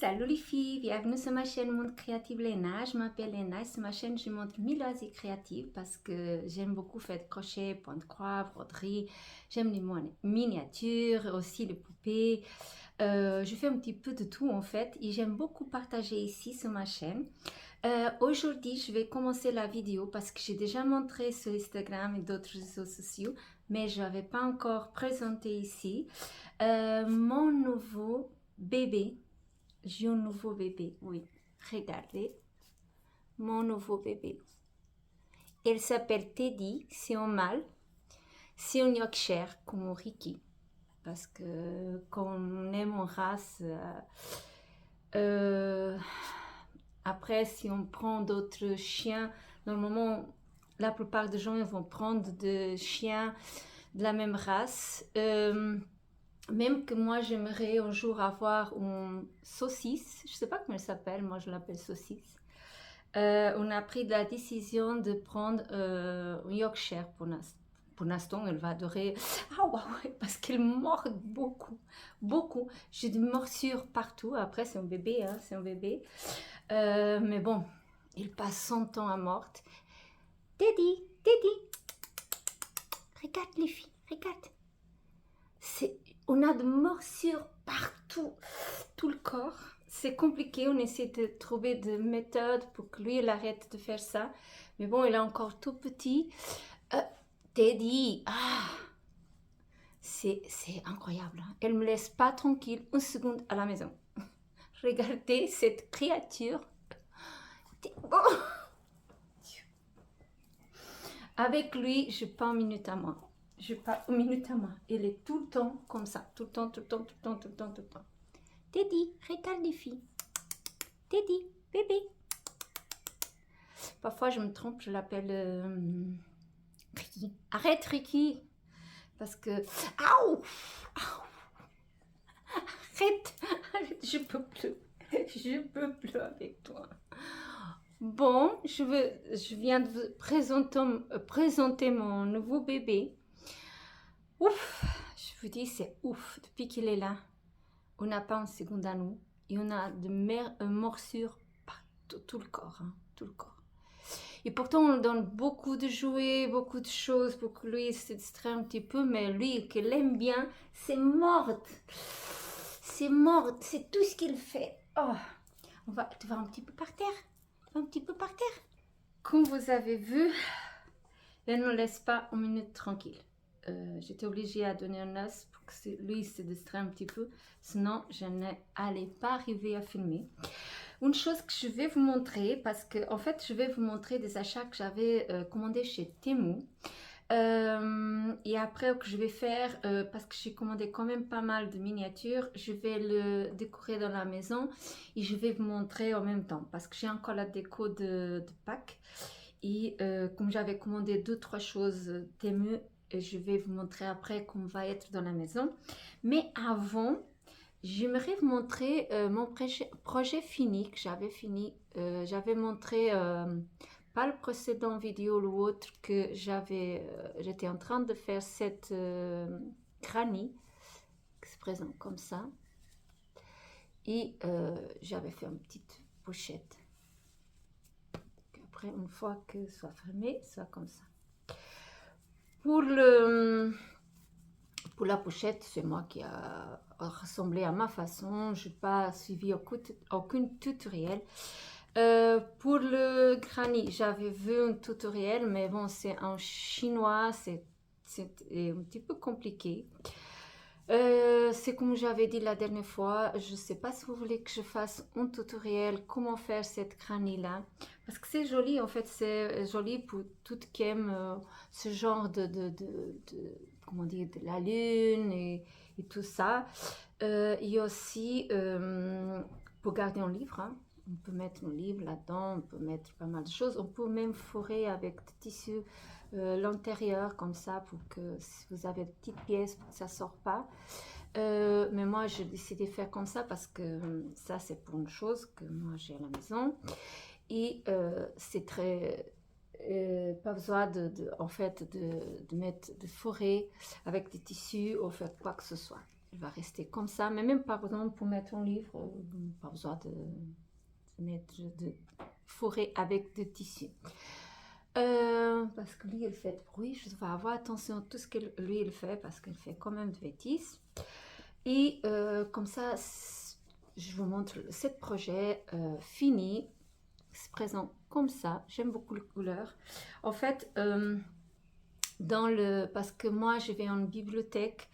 Salut les filles, bienvenue sur ma chaîne Monde Créative Léna. Je m'appelle Léna et sur ma chaîne je montre 1000 loisirs créatifs parce que j'aime beaucoup faire de crochet, point de croix, broderie. J'aime les miniatures, aussi les poupées. Je fais un petit peu de tout en fait et j'aime beaucoup partager ici sur ma chaîne. Aujourd'hui, je vais commencer la vidéo parce que j'ai déjà montré sur Instagram et d'autres réseaux sociaux, mais je n'avais pas encore présenté ici mon nouveau bébé. J'ai un nouveau bébé, oui. Regardez, mon nouveau bébé. Il s'appelle Teddy, c'est un mâle. C'est un Yorkshire comme Ricky. Parce que quand on aime en race, après si on prend d'autres chiens, normalement la plupart des gens ils vont prendre des chiens de la même race. Même que moi j'aimerais un jour avoir une saucisse, je ne sais pas comment elle s'appelle, moi je l'appelle saucisse. On a pris la décision de prendre un Yorkshire pour l'instant, elle va adorer. Ah ouais, parce qu'elle mord beaucoup, beaucoup. J'ai des morsures partout. Après, c'est un bébé, hein, c'est un bébé. Mais bon, il passe 100 ans à mordre. Teddy, Teddy, regarde les filles, regarde. On a de morsures partout, tout le corps. C'est compliqué, on essaie de trouver des méthodes pour que lui, il arrête de faire ça. Mais bon, il est encore tout petit. Teddy, c'est incroyable. Hein. Elle ne me laisse pas tranquille une seconde à la maison. Regardez cette créature. Oh. Avec lui, je n'ai pas une minute à moi. Je n'ai pas une minute à moi. Il est tout le temps comme ça. Tout le temps, tout le temps, tout le temps, tout le temps, tout le temps. Teddy, regarde les filles. Teddy, bébé. Parfois, je me trompe, je l'appelle Ricky. Arrête, Ricky. Parce que... Aouh, arrête, arrête, je peux plus. Je peux plus avec toi. Bon, je viens de vous présenter mon nouveau bébé. Ouf, je vous dis, c'est ouf. Depuis qu'il est là, on n'a pas une seconde à nous. Et on a de morsures partout, tout le corps, hein, tout le corps. Et pourtant, on donne beaucoup de jouets, beaucoup de choses pour que lui se distraie un petit peu. Mais lui, qu'il aime bien, c'est morte. C'est morte, c'est tout ce qu'il fait. Oh, tu vas un petit peu par terre. Un petit peu par terre. Comme vous avez vu, elle ne laisse pas une minute tranquille. J'étais obligée à donner un os pour que lui se distraie un petit peu. Sinon, je n'allais pas arriver à filmer. Une chose que je vais vous montrer, parce que en fait, je vais vous montrer des achats que j'avais commandés chez Temu. Et après, que je vais faire, parce que j'ai commandé quand même pas mal de miniatures, je vais le décorer dans la maison et je vais vous montrer en même temps, parce que j'ai encore la déco de Pâques. Et comme j'avais commandé 2-3 choses Temu, je vais vous montrer après comment va être dans la maison. Mais avant, j'aimerais vous montrer mon projet fini, que j'avais fini. J'avais montré, pas le précédent vidéo ou autre, que j'étais en train de faire cette granny, qui se présente comme ça. Et j'avais fait une petite pochette. Après, une fois que ce soit fermé, soit comme ça. Pour la pochette, c'est moi qui a ressemblé à ma façon. Je n'ai pas suivi aucun tutoriel. Pour le granny, j'avais vu un tutoriel, mais bon, c'est en chinois, c'est un petit peu compliqué. C'est comme j'avais dit la dernière fois, je ne sais pas si vous voulez que je fasse un tutoriel comment faire cette granny là, parce que c'est joli, en fait c'est joli pour toutes qui aiment ce genre comment dire, de la lune et tout ça. Il y a aussi pour garder un livre, hein. On peut mettre un livre là-dedans, on peut mettre pas mal de choses, on peut même fourrer avec des tissus l'intérieur comme ça pour que si vous avez de petites pièces pour que ça ne sort pas. Mais moi j'ai décidé de faire comme ça parce que ça c'est pour une chose que moi j'ai à la maison et c'est très pas besoin en fait de mettre de fourrer avec des tissus ou faire quoi que ce soit. il va rester comme ça. Mais même par exemple pour mettre un livre, pas besoin de mettre de fourrer avec de tissu. Parce que lui il fait de bruit, je dois avoir attention à tout ce que lui il fait parce qu'il fait quand même de bêtises. Et comme ça, je vous montre ce projet fini, se présente comme ça. J'aime beaucoup les couleurs. En fait, parce que moi je vais en bibliothèque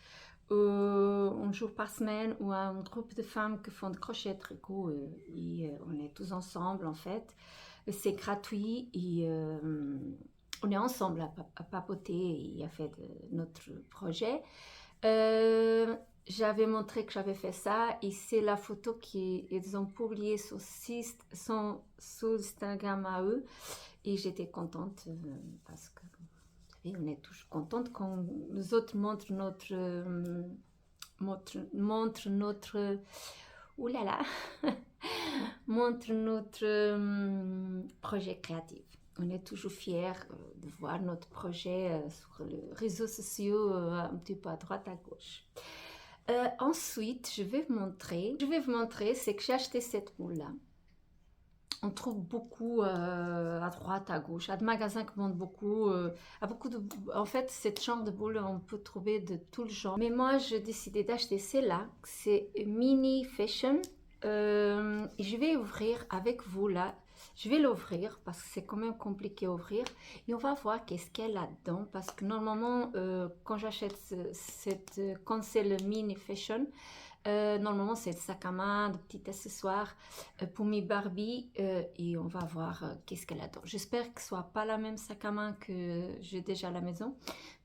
un jour par semaine ou à un groupe de femmes qui font de crochet tricot et on est tous ensemble en fait. C'est gratuit et on est ensemble à papoter et à faire notre projet. J'avais montré que j'avais fait ça et c'est la photo qu'ils ont publiée sur Instagram à eux et j'étais contente parce que vous savez, on est toujours contente quand les autres montrent notre oulala montre notre projet créatif. On est toujours fiers de voir notre projet sur les réseaux sociaux un petit peu à droite à gauche. Ensuite, je vais vous montrer, c'est que j'ai acheté cette boule là. On trouve beaucoup à droite, à gauche, à des magasins qui vendent beaucoup, en fait, ce genre de boule, on peut trouver de tout le genre. Mais moi, j'ai décidé d'acheter celle-là, c'est Mini Fashion. Je vais ouvrir avec vous là. Je vais l'ouvrir parce que c'est quand même compliqué à ouvrir. Et on va voir qu'est-ce qu'il y a là-dedans. Parce que normalement, quand j'achète quand c'est le Mini Fashion, normalement c'est le sac à main, de petits accessoires pour mes Barbie. Et on va voir qu'est-ce qu'il y a là-dedans. J'espère que ce soit pas la même sac à main que j'ai déjà à la maison.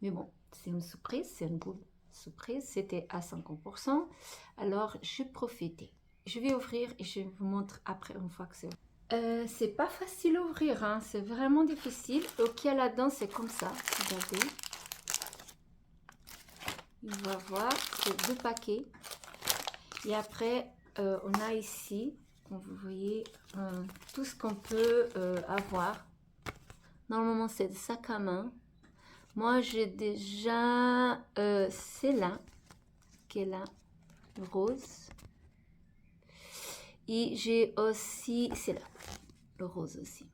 Mais bon, c'est une surprise, c'est une boule surprise. C'était à 50%. Alors, je profite. Je vais ouvrir et je vous montre après une fois que c'est ouvert. C'est pas facile à ouvrir, hein, c'est vraiment difficile. Donc, il y a là-dedans, c'est comme ça. Regardez. On va voir, c'est 2 paquets. Et après, on a ici, comme vous voyez, tout ce qu'on peut avoir. Normalement, c'est des sacs à main. Moi, j'ai déjà celle-là, qui est là, rose. Et j'ai aussi, c'est là, le rose aussi.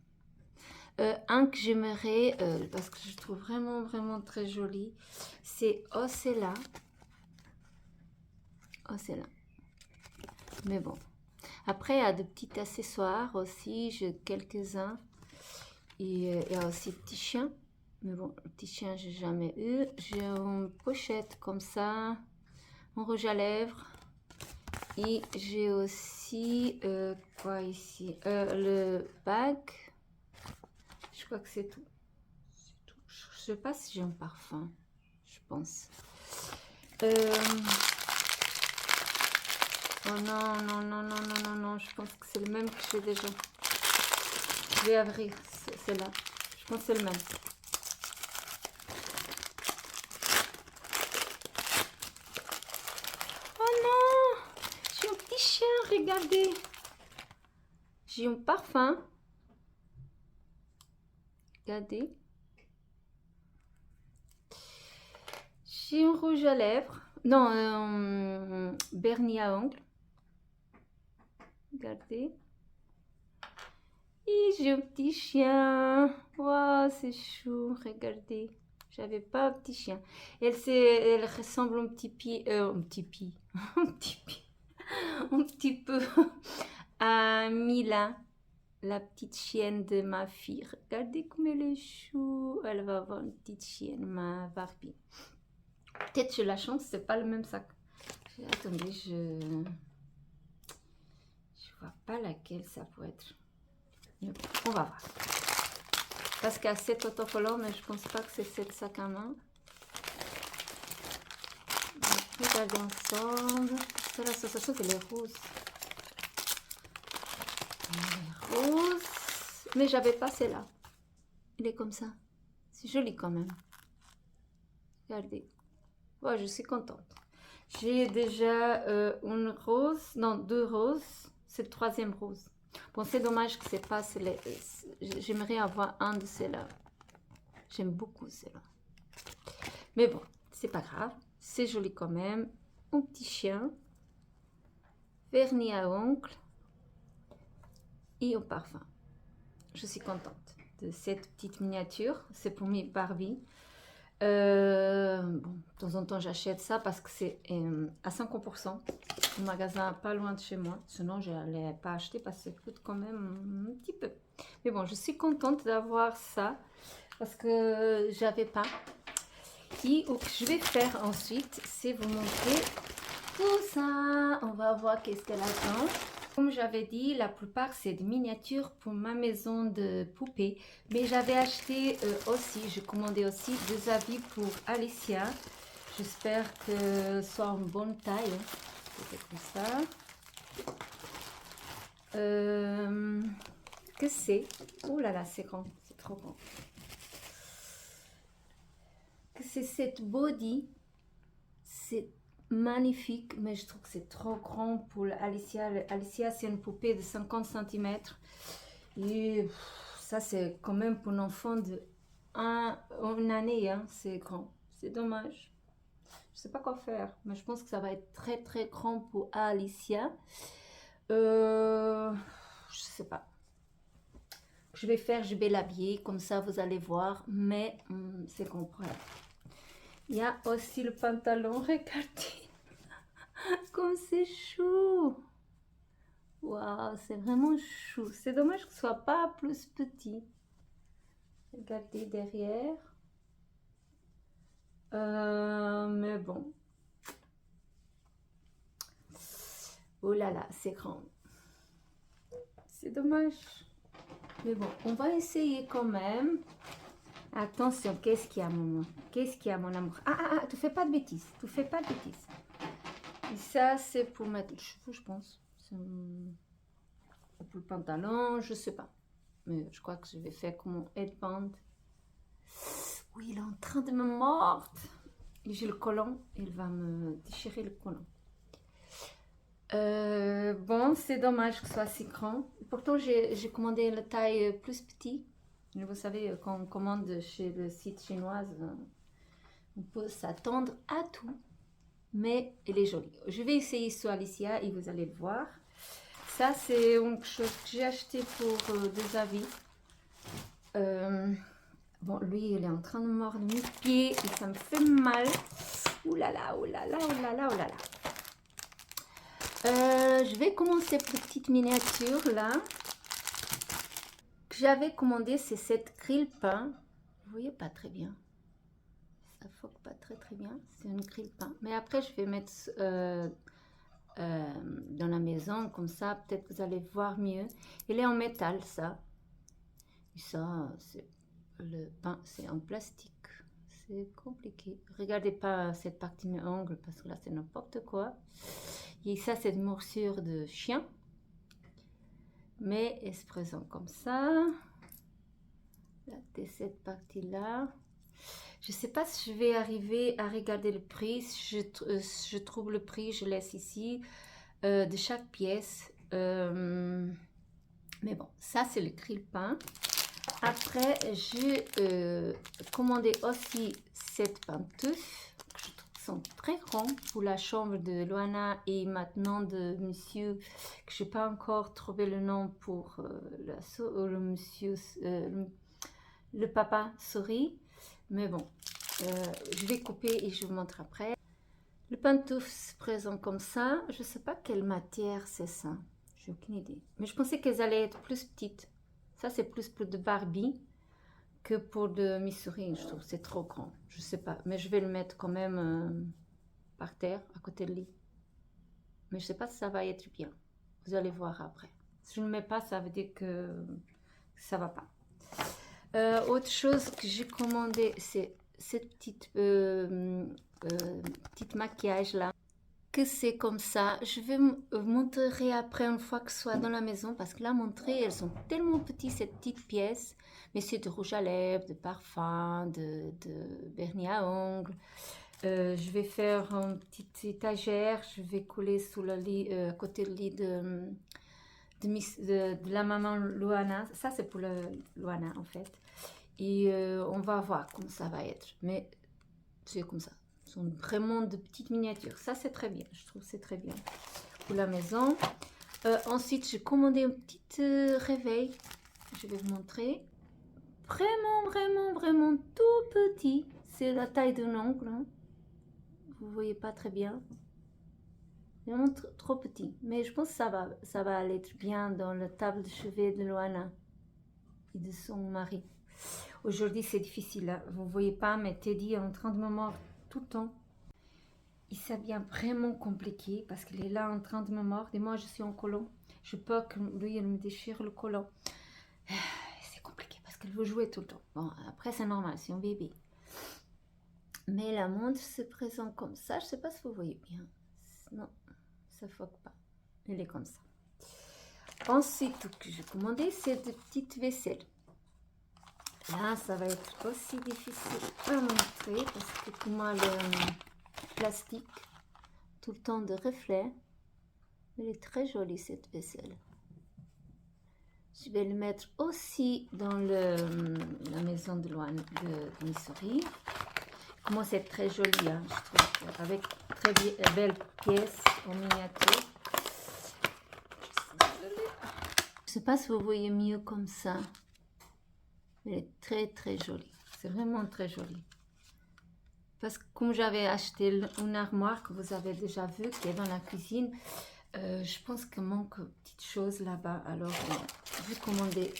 Un que j'aimerais, parce que je trouve vraiment très joli, c'est Ocella. Ocella. Mais bon. Après, il y a de petits accessoires aussi, j'ai quelques-uns. Et il y a aussi le petit chien. Mais bon, le petit chien, j'ai jamais eu. J'ai une pochette comme ça, un rouge à lèvres. Et j'ai aussi, quoi ici, le bag. Je crois que c'est tout. Je sais pas si j'ai un parfum, je pense. Oh non, je pense que c'est le même que j'ai déjà. Je vais ouvrir celle-là. Je pense que c'est le même. Oh non! J'ai un petit chien, regardez! J'ai un parfum. Regardez. J'ai un rouge à lèvres. Non, un vernis à ongles. Regardez. Et j'ai un petit chien. Wow, c'est chou. Regardez. J'avais pas un petit chien. Elle ressemble un petit peu à Mila, la petite chienne de ma fille. Regardez comme elle est chou. Elle va avoir une petite chienne, ma Barbie. Peut-être j'ai la chance, c'est pas le même sac. Attendez, je vois pas laquelle ça peut être. On va voir. Parce qu'il y a 7 autocollants, mais je pense pas que c'est 7 sacs à main. On va regarder ensemble. C'est l'association que les roses. Les roses. Mais j'avais pas celle-là. Il est comme ça. C'est joli quand même. Regardez. Ouais, je suis contente. J'ai déjà une rose. Non, 2 roses. C'est le 3e rose. Bon, c'est dommage que c'est pas celle-là. J'aimerais avoir un de ceux-là. J'aime beaucoup celle-là. Mais bon, c'est pas grave. C'est joli quand même. mon petit chien, vernis à ongles et au parfum. Je suis contente de cette petite miniature. C'est pour mes Barbie. Bon, de temps en temps, j'achète ça parce que c'est à 50% au magasin pas loin de chez moi. Sinon, je n'allais pas acheter parce que ça coûte quand même un petit peu. Mais bon, je suis contente d'avoir ça parce que j'avais pas. Et ce que je vais faire ensuite, c'est vous montrer tout ça. On va voir qu'est-ce qu'elle attend. Comme j'avais dit, la plupart c'est des miniatures pour ma maison de poupées. Mais j'avais acheté aussi, j'ai commandé aussi des habits pour Alicia. J'espère que ce soit en bonne taille. Peut-être comme ça. Que c'est? Oh là là, c'est grand, c'est trop grand. Que c'est cette body. C'est magnifique, mais je trouve que c'est trop grand pour Alicia. Alicia, c'est une poupée de 50 cm. Et ça, c'est quand même pour un enfant de une année. Hein, c'est grand. C'est dommage. Je sais pas quoi faire, mais je pense que ça va être très très grand pour Alicia. Je sais pas. Je vais faire, je vais l'habiller, comme ça vous allez voir, mais c'est grand pour elle. Il y a aussi le pantalon, regardez, comme c'est chou. Waouh, c'est vraiment chou. C'est dommage que ce soit pas plus petit. Regardez derrière. Mais bon. Oh là là, c'est grand. C'est dommage. Mais bon, on va essayer quand même. Attention, qu'est-ce qu'il y a, maman? Qu'est-ce qu'il y a, mon amour? Ah, tu fais pas de bêtises. Tu fais pas de bêtises. Et ça, c'est pour mettre les cheveux, je pense. Pour le pantalon, je sais pas. Mais je crois que je vais faire comme mon headband. Oui, il est en train de me mordre. Et j'ai le collant. Il va me déchirer le collant. Bon, c'est dommage que ce soit si grand. Pourtant, j'ai commandé la taille plus petite. Vous savez, quand on commande chez le site chinois, on peut s'attendre à tout. Mais elle est jolie. Je vais essayer sur Alicia et vous allez le voir. Ça, c'est quelque chose que j'ai acheté pour des avis. Bon, lui, il est en train de mordre mes pieds et ça me fait mal. Ouh là là, ouh là là, ouh là là, ouh là là. Je vais commencer pour petite miniature là. Que j'avais commandé, c'est cette grille-pain. Vous voyez pas très bien. Ça foque pas très très bien. C'est une grille-pain. Mais après, je vais mettre dans la maison comme ça. Peut-être que vous allez voir mieux. Il est en métal ça. Et ça, c'est le pain, c'est en plastique. C'est compliqué. Regardez pas cette partie de mes ongles parce que là, c'est n'importe quoi. Et ça, c'est une morsure de chien. Mais elle se présente comme ça. Là, cette partie-là. Je ne sais pas si je vais arriver à regarder le prix. Si je trouve le prix, je laisse ici de chaque pièce. Mais bon, ça, c'est le grille-pain. Après, j'ai commandé aussi cette pantoufle. Je trouve qu'ils sont très grands pour la chambre de Loana et maintenant de monsieur, que je n'ai pas encore trouvé le nom pour le monsieur, le papa souris. Mais bon, je vais couper et je vous montre après. Le pantoufle se présente comme ça. Je ne sais pas quelle matière c'est ça. J'ai aucune idée. Mais je pensais qu'elles allaient être plus petites. Ça, c'est plus pour de Barbie que pour de Missouri. Je trouve que c'est trop grand. Je sais pas. Mais je vais le mettre quand même par terre, à côté de lit. Mais je sais pas si ça va être bien. Vous allez voir après. Si je ne le mets pas, ça veut dire que ça va pas. Autre chose que j'ai commandé, c'est cette petite maquillage là. Que c'est comme ça. Je vais montrer après une fois que ce soit dans la maison parce que là, montrer, elles sont tellement petites, cette petite pièce. Mais c'est de rouge à lèvres, de parfum, de vernis à ongles. Je vais faire une petite étagère. Je vais coller sous le lit, à côté du lit de la maman Loana. Ça, c'est pour le Loana en fait. Et on va voir comment ça va être. Mais c'est comme ça. sont vraiment de petites miniatures. Ça, c'est très bien. Je trouve que c'est très bien pour la maison. Ensuite, j'ai commandé un petit réveil. Je vais vous montrer. Vraiment tout petit. C'est la taille d'un ongle. Hein. Vous voyez pas très bien. Vraiment trop petit. Mais je pense que ça va aller bien dans la table de chevet de Loana et de son mari. Aujourd'hui, c'est difficile. Hein. Vous ne voyez pas, mais Teddy est en train de me mordre tout le temps. Il s'habille vraiment compliqué parce qu'il est là en train de me mordre et moi, je suis en collant. Je peux que lui, il me déchire le collant. C'est compliqué parce qu'elle veut jouer tout le temps. Bon, après, c'est normal, c'est un bébé. Mais la montre se présente comme ça. Je ne sais pas si vous voyez bien. Non, ça ne foque pas. Elle est comme ça. Ensuite, ce que j'ai commandé, c'est de petites vaisselles. Là, ça va être aussi difficile à montrer parce que pour moi, le plastique, tout le temps de reflet, elle est très jolie cette vaisselle. Je vais le mettre aussi dans la maison de Loane de Missouri. Comment c'est très joli, hein, je trouve, avec très belles pièces en miniature. Je ne sais pas si vous voyez mieux comme ça. Elle est très jolie. C'est vraiment très joli. Parce que comme j'avais acheté une armoire que vous avez déjà vue, qui est dans la cuisine, je pense qu'il manque une petite chose là-bas. Alors, j'ai commandé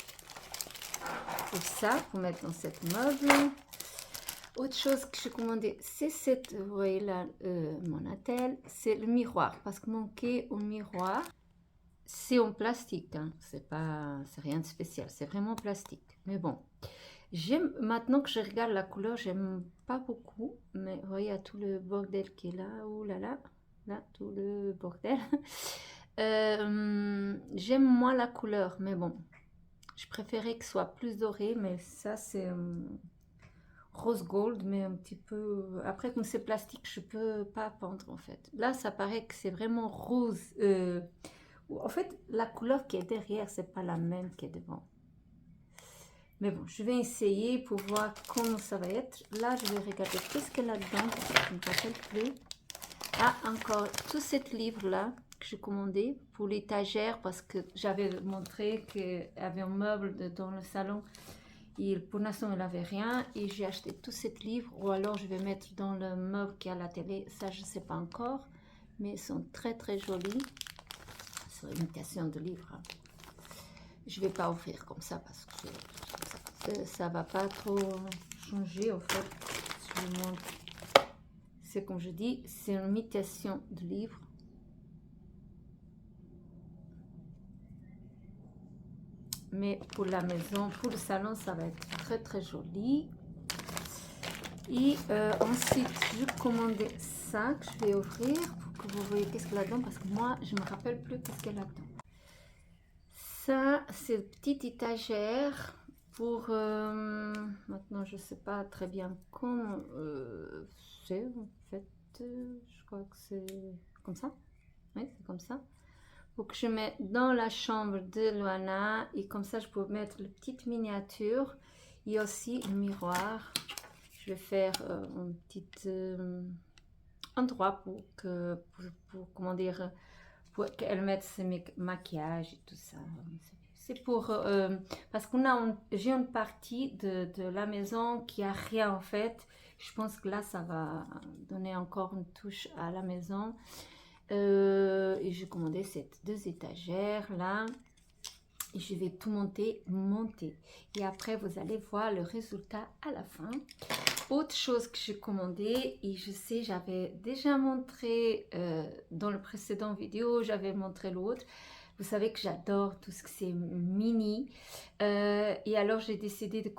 pour ça, pour mettre dans cette meuble. Autre chose que j'ai commandé, c'est cette, vous voyez là, mon attel, c'est le miroir. Parce que mon quai au miroir, c'est en plastique. Hein. C'est rien de spécial, c'est vraiment plastique. Mais bon, j'aime, maintenant que je regarde la couleur, j'aime pas beaucoup. Mais vous voyez, il y a tout le bordel qui est là. Oh là là, là, tout le bordel. J'aime moins la couleur, mais bon, je préférais que ce soit plus doré. Mais ça, c'est rose gold, mais un petit peu... Après, comme c'est plastique, je peux pas peindre, en fait. Là, ça paraît que c'est vraiment rose. En fait, la couleur qui est derrière, c'est pas la même qui est devant. Mais bon, je vais essayer pour voir comment ça va être. Là, je vais regarder qu'est-ce qu'il y a là-dedans. Je ne me rappelle plus. Ah, encore tout cet livre-là que j'ai commandé pour l'étagère parce que j'avais montré qu'il y avait un meuble dans le salon. Et pour l'instant, il n'avait rien. Et j'ai acheté tout cet livre. Ou alors, je vais mettre dans le meuble qui est à la télé. Ça, je ne sais pas encore. Mais ils sont très jolis. C'est une imitation de livre. Hein. Je ne vais pas ouvrir comme ça parce que ça ne va pas trop changer. En fait, je vous montre. C'est comme je dis, c'est une imitation de livre. Mais pour la maison, pour le salon, ça va être très joli. Et ensuite, je commandais ça que je vais ouvrir pour que vous voyez qu'est-ce qu'il y a là-dedans. Parce que moi, je ne me rappelle plus qu'est-ce qu'il y a là-dedans. Ça, c'est une petite étagère pour... maintenant, je ne sais pas très bien comment c'est en fait. Je crois que c'est comme ça. Oui, c'est comme ça. Pour que je mette dans la chambre de Loana. Et comme ça, je peux mettre la petite miniature. Et aussi le miroir. Je vais faire un petit endroit pour comment dire, pour qu'elle mette ses maquillages et tout ça. C'est pour parce j'ai une partie de la maison qui a rien en fait. Je pense que là ça va donner encore une touche à la maison. Et j'ai commandé ces 2 étagères là. Et je vais tout monter. Et après vous allez voir le résultat à la fin. Autre chose que j'ai commandé, et je sais, j'avais déjà montré dans le précédent vidéo, j'avais montré l'autre. Vous savez que j'adore tout ce que c'est mini. Et alors, j'ai décidé de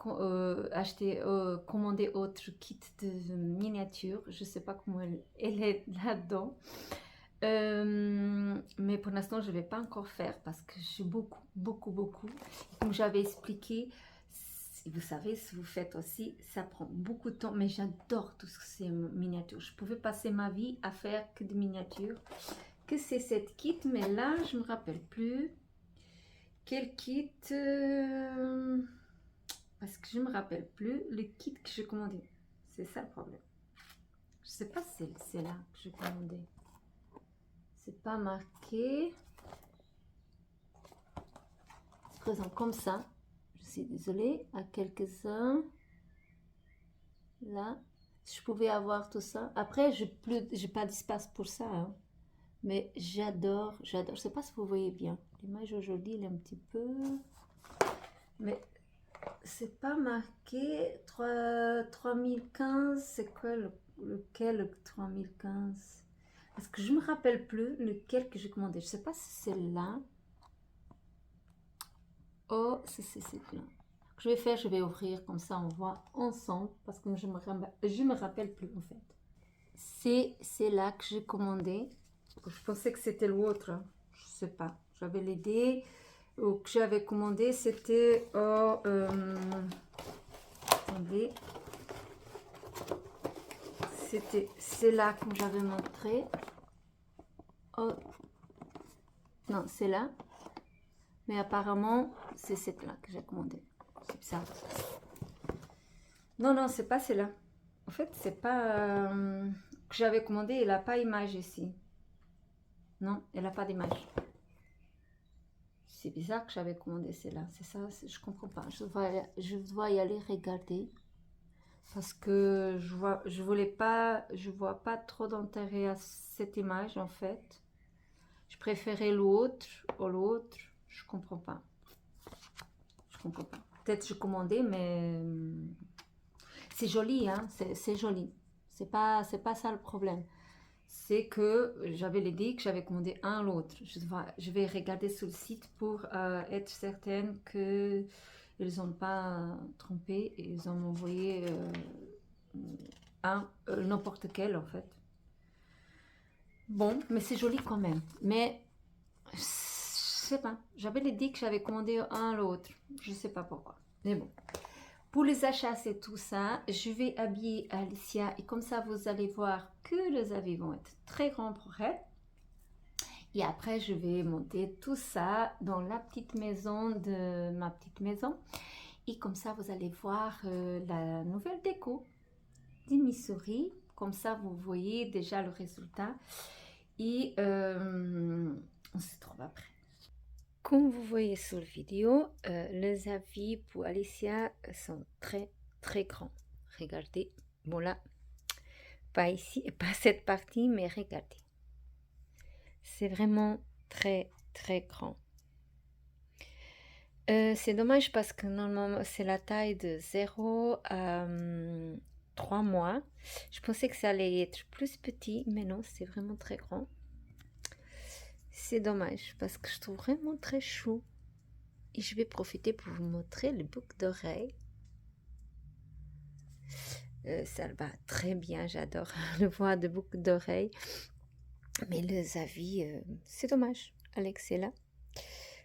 commander autre kit de miniature. Je ne sais pas comment elle est là-dedans. Mais pour l'instant, je ne vais pas encore faire parce que j'ai beaucoup. Comme j'avais expliqué, vous savez, si vous faites aussi, ça prend beaucoup de temps, mais j'adore tout ce que c'est miniature. Je pouvais passer ma vie à faire que de miniatures. Que c'est cette kit, mais là, je ne me rappelle plus. Quel kit parce que je ne me rappelle plus le kit que j'ai commandé. C'est ça le problème. Je sais pas si c'est là que j'ai commandé. C'est pas marqué. C'est présent comme ça. Je suis désolée. À quelques-uns. Là. Si je pouvais avoir tout ça. Après, j'ai pas d'espace pour ça. Hein. Mais j'adore. Je sais pas si vous voyez bien. L'image aujourd'hui, il est un petit peu. Mais c'est pas marqué 3015. C'est quoi lequel le 3015? Parce que je me rappelle plus lequel que j'ai commandé. Je sais pas si c'est là. Oh, c'est là. Je vais faire, je vais ouvrir comme ça, on voit ensemble parce que je me rappelle plus en fait. C'est là que j'ai commandé. Je pensais que c'était l'autre. Je sais pas. J'avais l'idée que j'avais commandé, c'était attendez. C'est là que j'avais montré. Oh non, c'est là. Mais apparemment, c'est cette là que j'ai commandé. C'est bizarre. Non, c'est pas celle-là. En fait, c'est pas que j'avais commandé. Elle n'a pas image ici. Non, elle n'a pas d'image. C'est bizarre que j'avais commandé celle-là. C'est ça, je comprends pas. Je dois y aller regarder. Parce que je vois pas trop d'intérêt à cette image en fait. Je préférais l'autre ou l'autre. Je comprends pas. Je comprends pas. Peut-être je commandais, mais c'est joli, hein. C'est joli. C'est pas ça le problème. C'est que j'avais l'idée que j'avais commandé un ou l'autre. Je vais regarder sur le site pour être certaine que ils n'ont pas trompé et ils ont envoyé n'importe quel en fait. Bon, mais c'est joli quand même. Mais je sais pas. J'avais l'idée que j'avais commandé un ou l'autre. Je sais pas pourquoi. Mais bon. Pour les achats, c'est tout ça. Je vais habiller Alicia et comme ça, vous allez voir que les habits vont être très grands pour elle. Et après, je vais monter tout ça dans la petite maison de ma petite maison. Et comme ça, vous allez voir la nouvelle déco du Missouri. Comme ça, vous voyez déjà le résultat. Et on se retrouve après. Comme vous voyez sur la vidéo, les habits pour Alicia sont très très grands. Regardez, bon là, pas ici, pas cette partie, mais regardez. C'est vraiment très très grand. C'est dommage parce que normalement c'est la taille de 0 à 3 mois. Je pensais que ça allait être plus petit, mais non, c'est vraiment très grand. C'est dommage parce que je trouve vraiment très chou. Et je vais profiter pour vous montrer le boucle d'oreille. Ça va très bien, j'adore le voir de boucle d'oreille. Mais les avis, c'est dommage. Alex est là.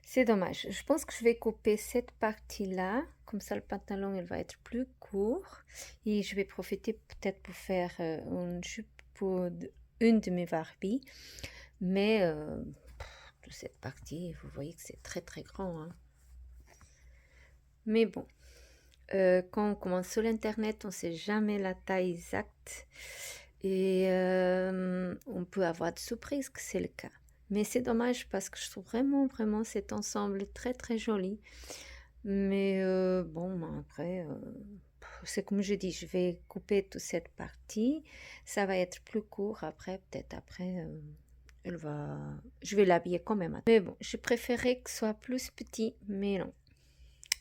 C'est dommage. Je pense que je vais couper cette partie-là. Comme ça, le pantalon, il va être plus court. Et je vais profiter peut-être pour faire une jupe pour une de mes Barbies. Mais toute cette partie, vous voyez que c'est très très grand. Hein. Mais bon, quand on commence sur l'internet, on ne sait jamais la taille exacte. Et on peut avoir de surprises que c'est le cas. Mais c'est dommage parce que je trouve vraiment, vraiment cet ensemble très, très joli. Mais bon, après, c'est comme je dis, je vais couper toute cette partie. Ça va être plus court après, peut-être après, je vais l'habiller quand même. Mais bon, je préférais que ce soit plus petit, mais non.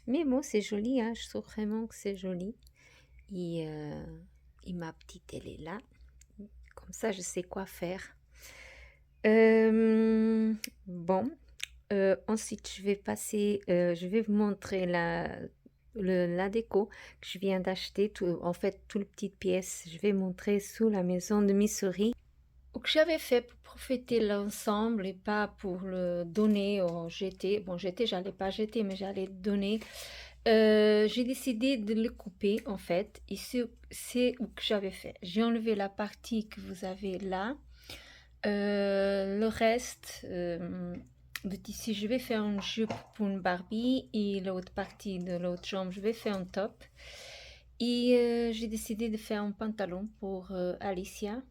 Mais bon, c'est joli, hein, je trouve vraiment que c'est joli. Et ma petite, elle est là. Comme ça, je sais quoi faire. Bon, ensuite, je vais vous montrer la déco que je viens d'acheter. En fait, toutes les petites pièces, je vais montrer sous la maison de Missouri. Que j'avais fait pour profiter de l'ensemble et pas pour le donner ou jeter. Bon, j'allais pas jeter, mais j'allais le donner. J'ai décidé de le couper en fait. Et c'est ce que j'avais fait. J'ai enlevé la partie que vous avez là. Le reste de tissu, je vais faire une jupe pour une Barbie et l'autre partie de l'autre jambe, je vais faire un top. Et j'ai décidé de faire un pantalon pour Alicia,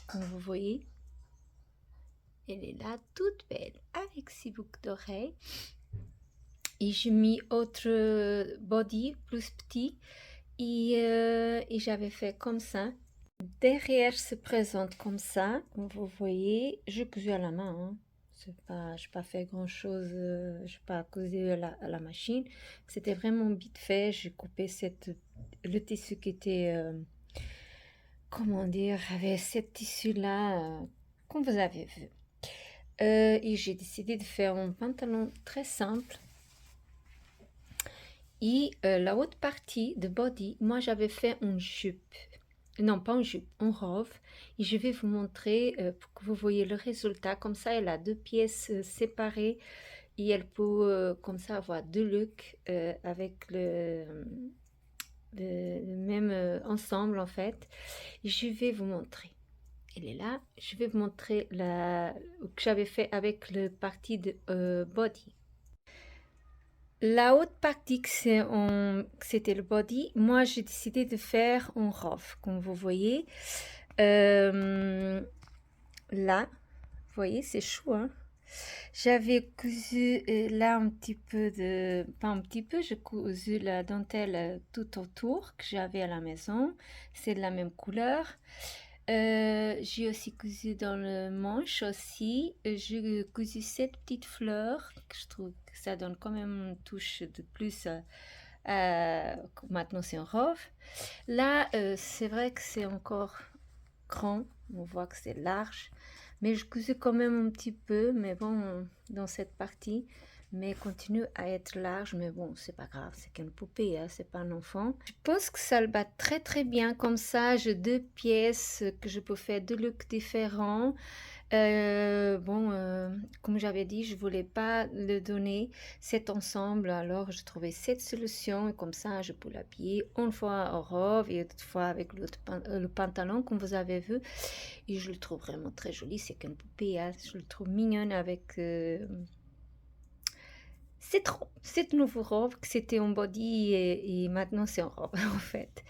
comme vous voyez. Elle est là, toute belle, avec ses boucles d'oreilles. Et j'ai mis autre body plus petit. Et j'avais fait comme ça. Derrière se présente comme ça, comme vous voyez. Je cousu à la main, hein. C'est pas, je n'ai pas fait grand chose, je n'ai pas cousu à la machine. C'était vraiment vite fait. J'ai coupé le tissu qui était, comment dire, avec ce tissu-là, comme vous avez vu. Et j'ai décidé de faire un pantalon très simple. Et la haute partie de body, moi j'avais fait une jupe. Non, pas une jupe, une robe. Et je vais vous montrer pour que vous voyez le résultat. Comme ça, elle a deux pièces séparées et elle peut comme ça avoir deux looks avec le même ensemble en fait. Et je vais vous montrer. Elle est là. Je vais vous montrer que j'avais fait avec le parti de body. La haute partie que c'était le body, moi j'ai décidé de faire un robe, comme vous voyez. Là, vous voyez, c'est chou, hein. J'avais cousu là un petit peu pas un petit peu, j'ai cousu la dentelle tout autour que j'avais à la maison. C'est de la même couleur. J'ai aussi cousu dans le manche aussi. J'ai cousu cette petite fleur que je trouve que ça donne quand même une touche de plus. Maintenant c'est un robe. Là, c'est vrai que c'est encore grand. On voit que c'est large. Mais je cousu quand même un petit peu. Mais bon, dans cette partie. Mais continue à être large. Mais bon, c'est pas grave. C'est qu'une poupée, hein, c'est pas un enfant. Je pense que ça le bat très très bien. Comme ça, j'ai deux pièces que je peux faire deux looks différents. Comme j'avais dit, je voulais pas le donner cet ensemble, alors je trouvais cette solution et comme ça je peux l'habiller une fois en robe et une fois avec le pantalon comme vous avez vu et je le trouve vraiment très joli, c'est qu'une poupée, hein. Je le trouve mignonne avec cette nouvelle robe que c'était en body et maintenant c'est en robe en fait.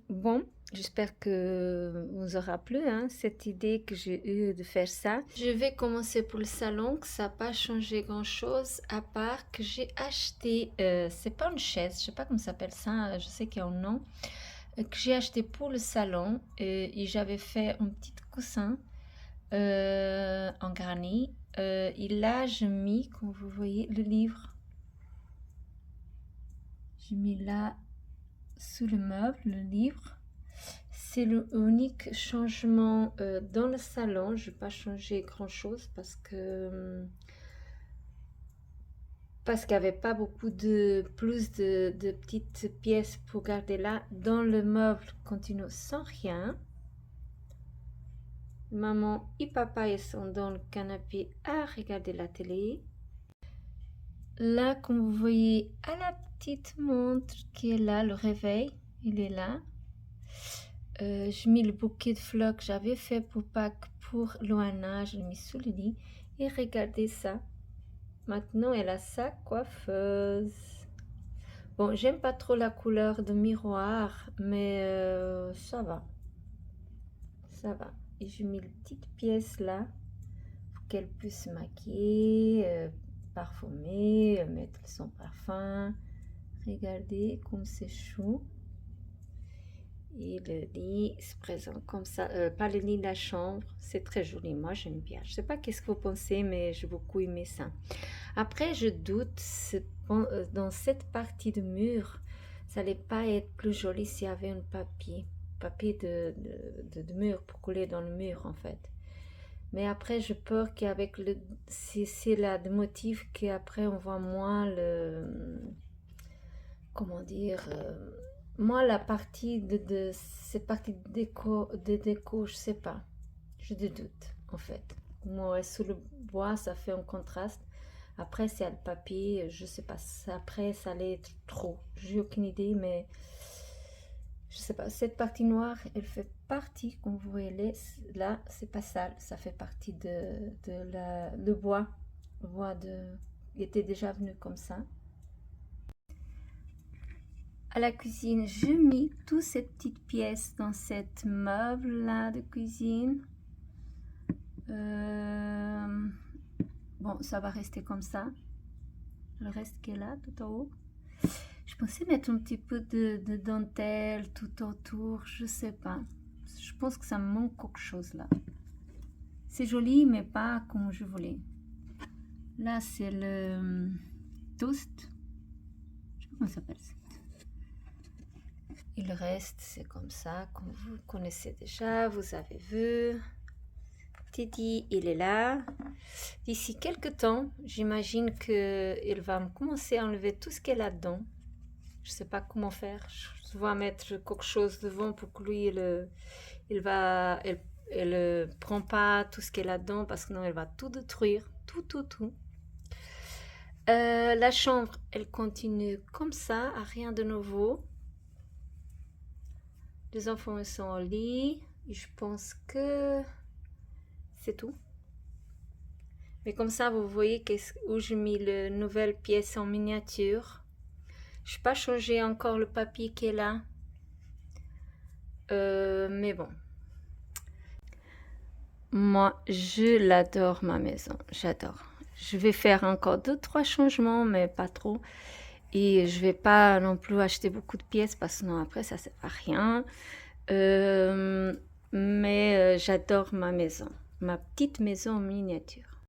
Bon, j'espère que vous aura plu, hein, cette idée que j'ai eue de faire ça. Je vais commencer pour le salon, que ça n'a pas changé grand-chose, à part que j'ai acheté, c'est pas une chaise, je sais pas comment ça s'appelle ça, je sais qu'il y a un nom, que j'ai acheté pour le salon, et j'avais fait un petit coussin en granit, et là j'ai mis, comme vous voyez, le livre. J'ai mis là sous le meuble, le livre. C'est l'unique changement dans le salon. Je n'ai pas changé grand chose parce qu'il n'y avait pas beaucoup de petites pièces pour garder là. Dans le meuble continue sans rien. Maman et papa ils sont dans le canapé à regarder la télé. Là, comme vous voyez, à la petite montre qui est là, le réveil, il est là. J'ai mis le bouquet de fleurs que j'avais fait pour Pâques pour Loana, je l'ai mis sous le lit. Et regardez ça. Maintenant, elle a sa coiffeuse. Bon, j'aime pas trop la couleur de miroir, mais ça va. Ça va. Et j'ai mis une petite pièce là pour qu'elle puisse se maquiller, parfumer, mettre son parfum. Regardez comme c'est chou. Et le lit se présente comme ça, pas le lit de la chambre, c'est très joli, moi j'aime bien. Je sais pas qu'est-ce que vous pensez, mais j'ai beaucoup aimé ça. Après, je doute, dans cette partie de mur, ça allait pas être plus joli s'il y avait un papier de mur pour coller dans le mur en fait. Mais après, j'ai peur qu'avec c'est là de motif qu'après on voit moins comment dire, moi la partie cette partie de déco, je sais pas, je doute en fait. Moi sous le bois ça fait un contraste, après c'est le papier, je sais pas, après ça allait être trop, j'ai aucune idée, mais je sais pas, cette partie noire elle fait partie, comme vous voyez là, c'est pas sale, ça fait partie le bois, il était déjà venu comme ça. À la cuisine, je mis toutes ces petites pièces dans cette meuble-là de cuisine. Bon, ça va rester comme ça. Le reste qui est là, tout en haut. Je pensais mettre un petit peu de dentelle tout autour, je sais pas. Je pense que ça me manque quelque chose là. C'est joli, mais pas comme je voulais. Là, c'est le toast. Je sais pas comment ça s'appelle. Et le reste, c'est comme ça, comme vous connaissez déjà, vous avez vu. Teddy, il est là. D'ici quelques temps, j'imagine qu'il va me commencer à enlever tout ce qu'il y a là-dedans. Je sais pas comment faire. Je dois mettre quelque chose devant pour que lui, elle prend pas tout ce qu'il y a là-dedans parce que non, elle va tout détruire. Tout. La chambre, elle continue comme ça, à rien de nouveau. Les enfants ils sont au lit. Et je pense que c'est tout. Mais comme ça, vous voyez où j'ai mis la nouvelle pièce en miniature. Je n'ai pas changé encore le papier qui est là. Mais bon. Moi, je l'adore ma maison. J'adore. Je vais faire encore 2-3 changements, mais pas trop. Et je vais pas non plus acheter beaucoup de pièces parce que non, après, ça ne sert à rien. Mais j'adore ma maison. Ma petite maison en miniature.